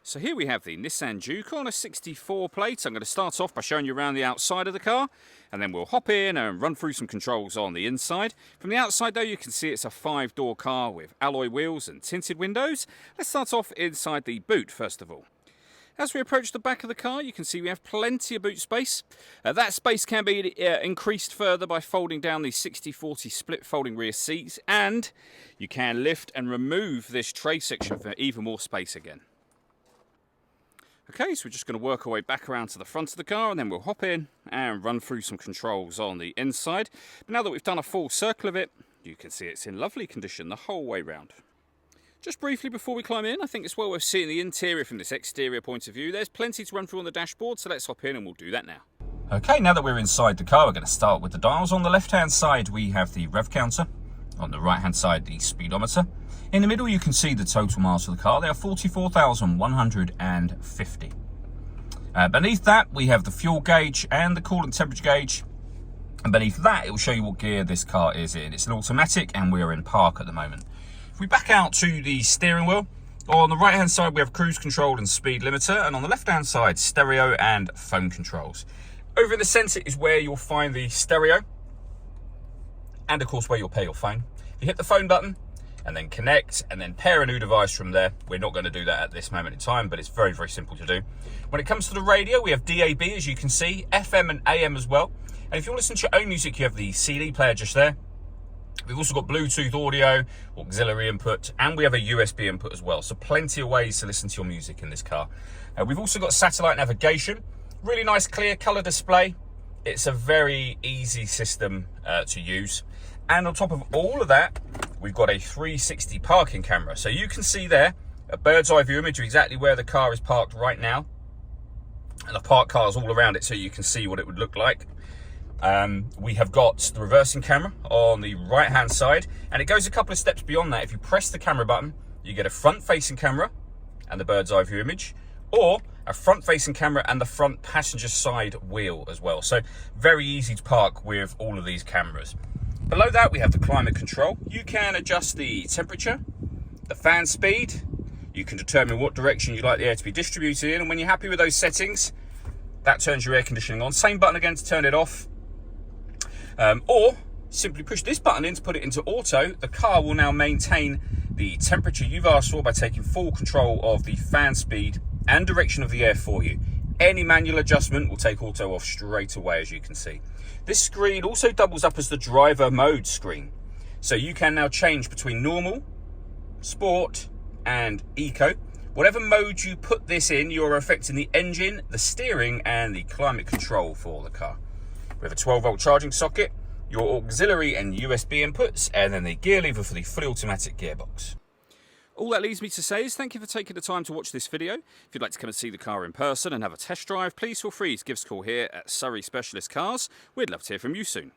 So here we have the Nissan Juke on a 64 plate. I'm going to start off by showing you around the outside of the car, and then we'll hop in and run through some controls on the inside. From the outside though, you can see it's a 5-door car with alloy wheels and tinted windows. Let's start off inside the boot first of all. As we approach the back of the car, you can see we have plenty of boot space. That space can be increased further by folding down the 60/40 split folding rear seats, and you can lift and remove this tray section for even more space again. Okay, so we're just going to work our way back around to the front of the car, and then we'll hop in and run through some controls on the inside. But now that we've done a full circle of it, you can see it's in lovely condition the whole way round. Just briefly before we climb in, I think it's well worth seeing the interior from this exterior point of view. There's plenty to run through on the dashboard, so let's hop in and we'll do that now. Okay, now that we're inside the car, we're going to start with the dials. On the left-hand side, we have the rev counter. On the right-hand side, the speedometer. In the middle, you can see the total miles of the car. They are 44,150. Beneath that, we have the fuel gauge and the coolant temperature gauge. And beneath that, it will show you what gear this car is in. It's an automatic, and we are in park at the moment. If we back out to the steering wheel, on the right-hand side, we have cruise control and speed limiter. And on the left-hand side, stereo and phone controls. Over in the centre is where you'll find the stereo. And, of course, where you'll pair your phone. You hit the phone button, and then connect, and then pair a new device from there. We're not going to do that at this moment in time, but it's very, very simple to do. When it comes to the radio, we have DAB, as you can see, FM and AM as well. And if you want to listen to your own music, you have the CD player just there. We've also got Bluetooth audio, auxiliary input, and we have a USB input as well. So plenty of ways to listen to your music in this car. We've also got satellite navigation, really nice clear colour display. It's a very easy system to use. And on top of all of that, we've got a 360 parking camera. So you can see there a bird's eye view image of exactly where the car is parked right now. And the parked cars all around it so you can see what it would look like. We have got the reversing camera on the right hand side, and it goes a couple of steps beyond that. If you press the camera button, you get a front facing camera and the bird's eye view image, or a front facing camera and the front passenger side wheel as well. So very easy to park with all of these cameras. Below that, we have the climate control. You can adjust the temperature, the fan speed. You can determine what direction you'd like the air to be distributed in, and when you're happy with those settings, that turns your air conditioning on. Same button again to turn it off. Or simply push this button in to put it into auto. The car will now maintain the temperature you've asked for by taking full control of the fan speed and direction of the air for you. Any manual adjustment will take auto off straight away, as you can see. This screen also doubles up as the driver mode screen. So you can now change between normal, sport, and eco. Whatever mode you put this in, you're affecting the engine, the steering, and the climate control for the car. We have a 12-volt charging socket, your auxiliary and USB inputs, and then the gear lever for the fully automatic gearbox. All that leaves me to say is thank you for taking the time to watch this video. If you'd like to come and see the car in person and have a test drive, please feel free to give us a call here at Surrey Specialist Cars. We'd love to hear from you soon.